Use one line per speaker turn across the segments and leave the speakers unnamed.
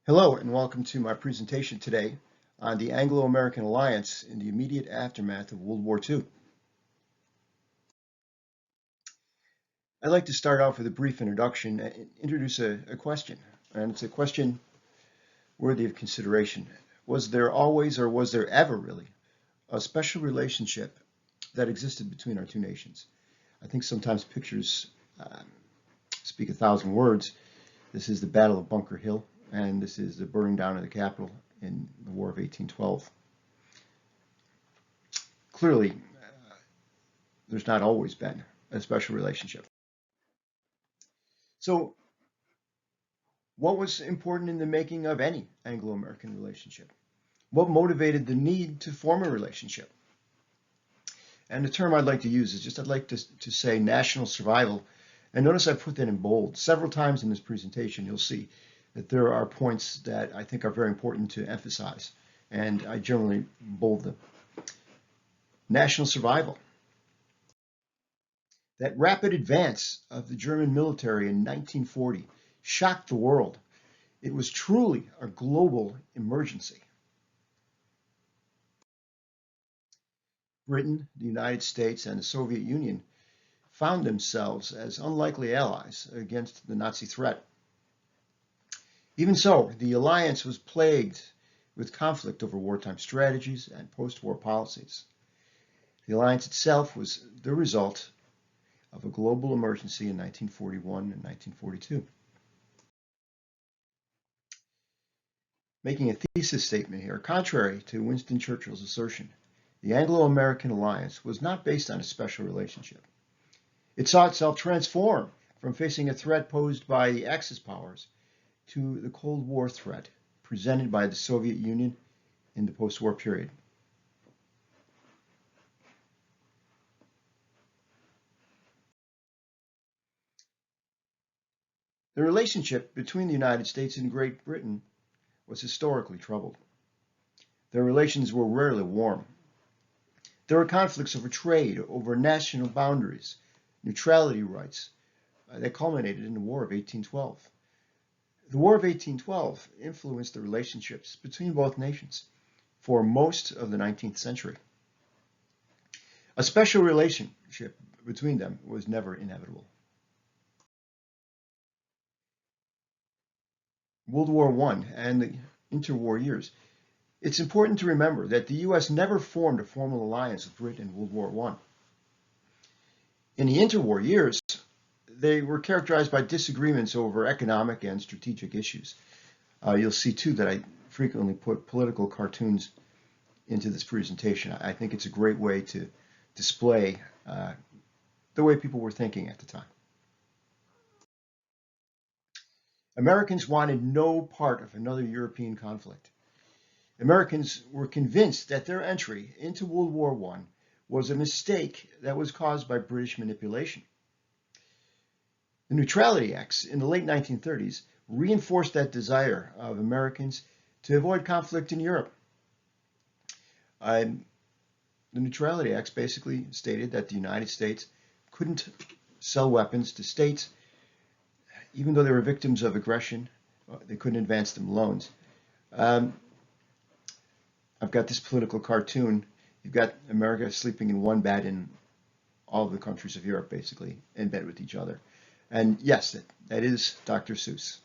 Hello and welcome to my presentation today on the Anglo-American alliance in the immediate aftermath of World War II. I'd like to start off with a brief introduction and introduce a question, and it's a question worthy of consideration. Was there always, or was there ever really, a special relationship that existed between our two nations? I think sometimes pictures speak a thousand words. This is the Battle of Bunker Hill, and this is the burning down of the Capitol in the War of 1812. Clearly, there's not always been a special relationship. So, what was important in the making of any Anglo-American relationship? What motivated the need to form a relationship? And the term I'd like to use is I'd like to say national survival. And notice I put that in bold. Several times in this presentation, you'll see that there are points that I think are very important to emphasize, and I generally bold them. National survival. That rapid advance of the German military in 1940 shocked the world. It was truly a global emergency. Britain, the United States, and the Soviet Union found themselves as unlikely allies against the Nazi threat. Even so, the alliance was plagued with conflict over wartime strategies and post-war policies. The alliance itself was the result of a global emergency in 1941 and 1942. Making a thesis statement here, contrary to Winston Churchill's assertion, the Anglo-American alliance was not based on a special relationship. It saw itself transform from facing a threat posed by the Axis powers to the Cold War threat presented by the Soviet Union in the post-war period. The relationship between the United States and Great Britain was historically troubled. Their relations were rarely warm. There were conflicts over trade, over national boundaries, neutrality rights that culminated in the War of 1812. The War of 1812 influenced the relationships between both nations for most of the 19th century. A special relationship between them was never inevitable. World War I and the interwar years. It's important to remember that the U.S. never formed a formal alliance with Britain in World War I. In the interwar years, they were characterized by disagreements over economic and strategic issues. You'll see, too, that I frequently put political cartoons into this presentation. I think it's a great way to display the way people were thinking at the time. Americans wanted no part of another European conflict. Americans were convinced that their entry into World War I was a mistake that was caused by British manipulation. The Neutrality Acts in the late 1930s reinforced that desire of Americans to avoid conflict in Europe. The Neutrality Acts basically stated that the United States couldn't sell weapons to states even though they were victims of aggression. They couldn't advance them loans. I've got this political cartoon. You've got America sleeping in one bed in all of the countries of Europe, basically, in bed with each other. And yes, that is Dr. Seuss.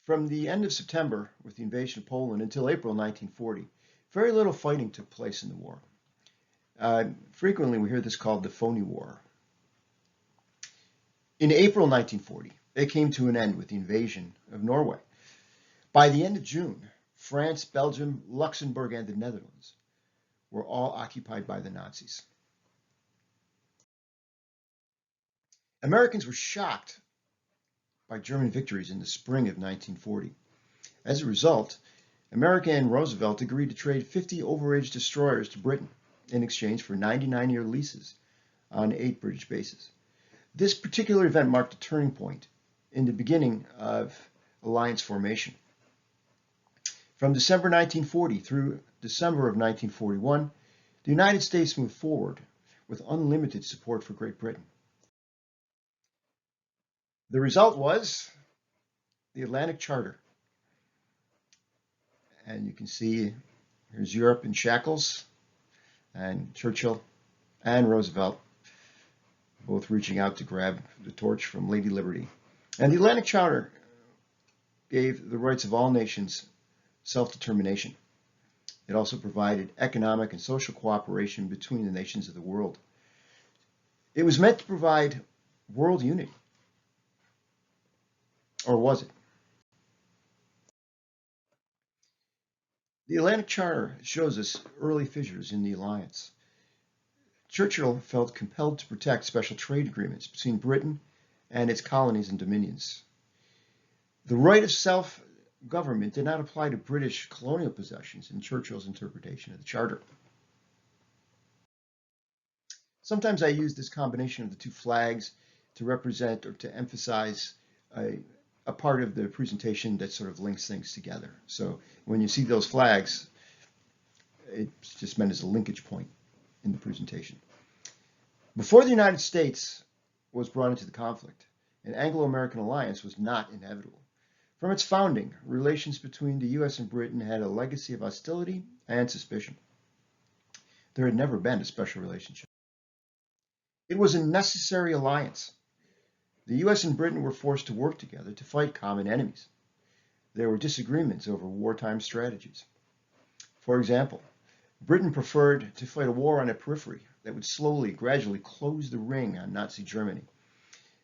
From the end of September, with the invasion of Poland, until April 1940, very little fighting took place in the war. Frequently, we hear this called the phony war. In April 1940, it came to an end with the invasion of Norway. By the end of June, France, Belgium, Luxembourg, and the Netherlands were all occupied by the Nazis. Americans were shocked by German victories in the spring of 1940. As a result, America and Roosevelt agreed to trade 50 overage destroyers to Britain in exchange for 99-year leases on 8 British bases. This particular event marked a turning point in the beginning of alliance formation. From December 1940 through December of 1941, the United States moved forward with unlimited support for Great Britain. The result was the Atlantic Charter. And you can see here's Europe in shackles, and Churchill and Roosevelt both reaching out to grab the torch from Lady Liberty. And the Atlantic Charter gave the rights of all nations self-determination. It also provided economic and social cooperation between the nations of the world. It was meant to provide world unity. Or was it? The Atlantic Charter shows us early fissures in the alliance. Churchill felt compelled to protect special trade agreements between Britain and its colonies and dominions. The right of self-government did not apply to British colonial possessions in Churchill's interpretation of the Charter. Sometimes I use this combination of the two flags to represent or to emphasize a part of the presentation that sort of links things together. So when you see those flags, it's just meant as a linkage point in the presentation. Before the United States was brought into the conflict, an Anglo-American alliance was not inevitable. From its founding, relations between the U.S. and Britain had a legacy of hostility and suspicion. There had never been a special relationship. It was a necessary alliance. The U.S. and Britain were forced to work together to fight common enemies. There were disagreements over wartime strategies. For example, Britain preferred to fight a war on a periphery that would slowly, gradually close the ring on Nazi Germany.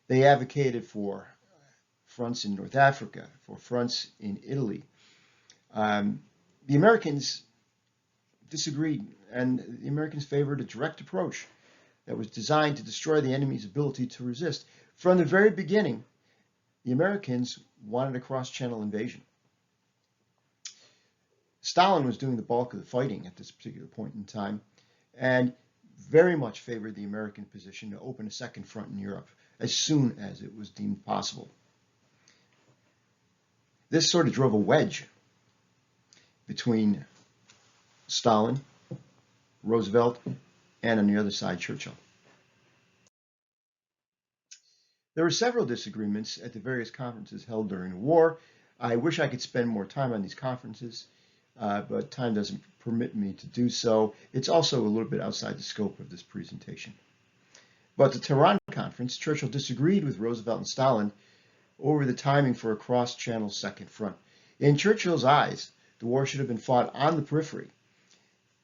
They advocated for fronts in North Africa, for fronts in Italy. The Americans disagreed, and the Americans favored a direct approach that was designed to destroy the enemy's ability to resist. From the very beginning, the Americans wanted a cross-channel invasion. Stalin was doing the bulk of the fighting at this particular point in time, and very much favored the American position to open a second front in Europe as soon as it was deemed possible. This sort of drove a wedge between Stalin, Roosevelt, and on the other side, Churchill. There were several disagreements at the various conferences held during the war. I wish I could spend more time on these conferences, but time doesn't permit me to do so. It's also a little bit outside the scope of this presentation. But the Tehran conference, Churchill disagreed with Roosevelt and Stalin over the timing for a cross-channel second front. In Churchill's eyes, the war should have been fought on the periphery.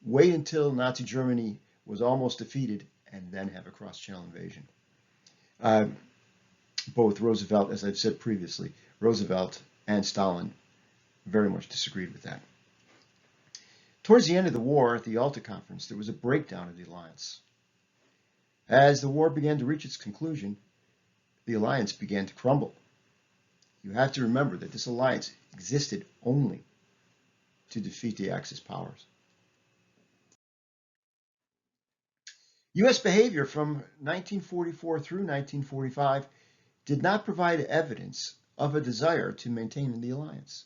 Wait until Nazi Germany was almost defeated and then have a cross-channel invasion. Both Roosevelt, as I've said previously, Roosevelt and Stalin very much disagreed with that. Towards the end of the war, at the Yalta Conference, there was a breakdown of the alliance. As the war began to reach its conclusion, the alliance began to crumble. You have to remember that this alliance existed only to defeat the Axis powers. U.S. behavior from 1944 through 1945 did not provide evidence of a desire to maintain the alliance.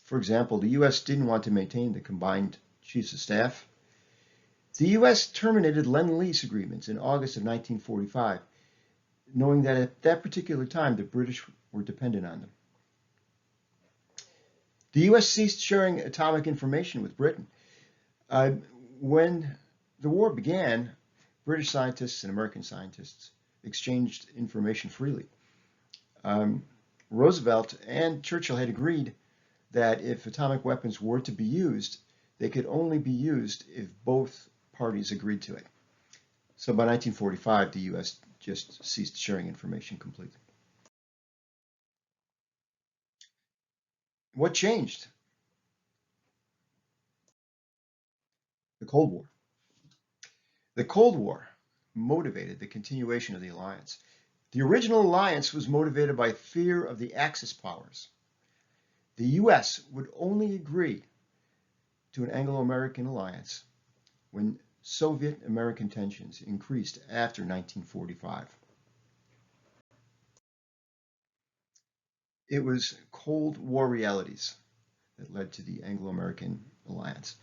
For example, the U.S. didn't want to maintain the combined chiefs of staff. The U.S. terminated Lend-Lease agreements in August of 1945, knowing that at that particular time the British were dependent on them. The U.S. ceased sharing atomic information with Britain. When the war began, British scientists and American scientists exchanged information freely. Roosevelt and Churchill had agreed that if atomic weapons were to be used, they could only be used if both parties agreed to it. So by 1945, the U.S. just ceased sharing information completely. What changed? The Cold War. The Cold War motivated the continuation of the alliance. The original alliance was motivated by fear of the Axis powers. The U.S. would only agree to an Anglo-American alliance when Soviet-American tensions increased after 1945. It was Cold War realities that led to the Anglo-American alliance.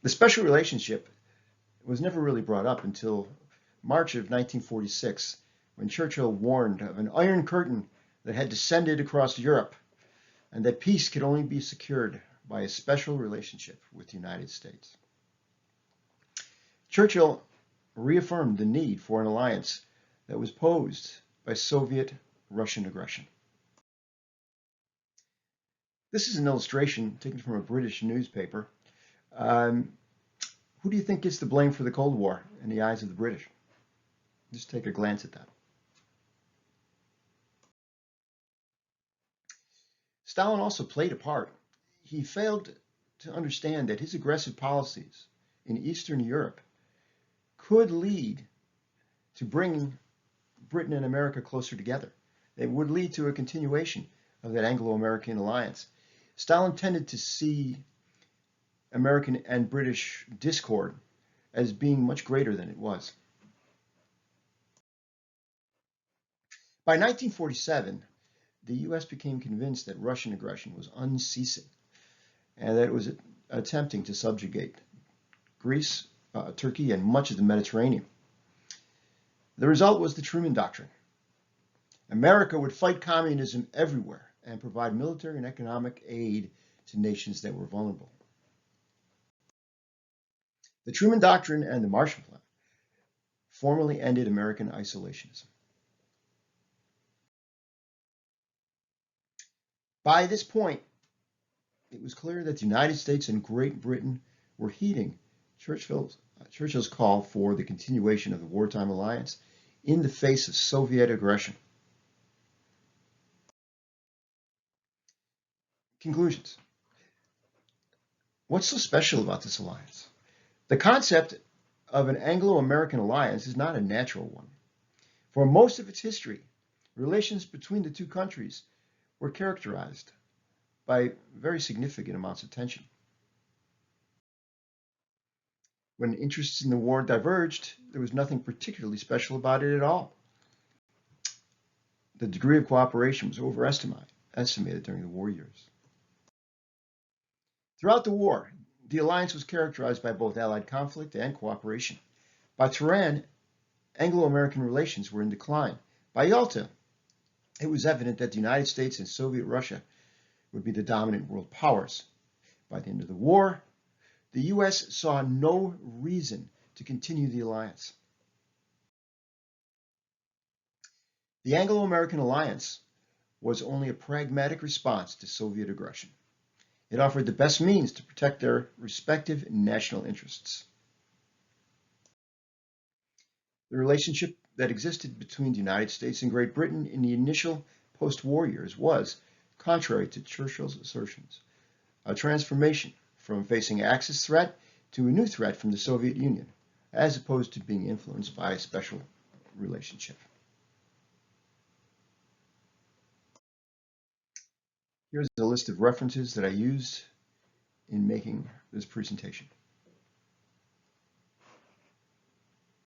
The special relationship was never really brought up until March of 1946, when Churchill warned of an iron curtain that had descended across Europe and that peace could only be secured by a special relationship with the United States. Churchill reaffirmed the need for an alliance that was posed by Soviet-Russian aggression. This is an illustration taken from a British newspaper. Who do you think gets the blame for the Cold War in the eyes of the British? Just take a glance at that. Stalin also played a part. He failed to understand that his aggressive policies in Eastern Europe could lead to bringing Britain and America closer together. It would lead to a continuation of that Anglo-American alliance. Stalin tended to see American and British discord as being much greater than it was. By 1947, the U.S. became convinced that Russian aggression was unceasing and that it was attempting to subjugate Greece, Turkey, and much of the Mediterranean. The result was the Truman Doctrine. America would fight communism everywhere and provide military and economic aid to nations that were vulnerable. The Truman Doctrine and the Marshall Plan formally ended American isolationism. By this point, it was clear that the United States and Great Britain were heeding Churchill's call for the continuation of the wartime alliance in the face of Soviet aggression. Conclusions. What's so special about this alliance? The concept of an Anglo-American alliance is not a natural one. For most of its history, relations between the two countries were characterized by very significant amounts of tension. When interests in the war diverged, there was nothing particularly special about it at all. The degree of cooperation was overestimated during the war years. Throughout the war, the alliance was characterized by both Allied conflict and cooperation. By Tehran, Anglo-American relations were in decline. By Yalta, it was evident that the United States and Soviet Russia would be the dominant world powers. By the end of the war, the U.S. saw no reason to continue the alliance. The Anglo-American alliance was only a pragmatic response to Soviet aggression. It offered the best means to protect their respective national interests. The relationship that existed between the United States and Great Britain in the initial post-war years was, contrary to Churchill's assertions, a transformation from facing Axis threat to a new threat from the Soviet Union, as opposed to being influenced by a special relationship. Here's a list of references that I used in making this presentation.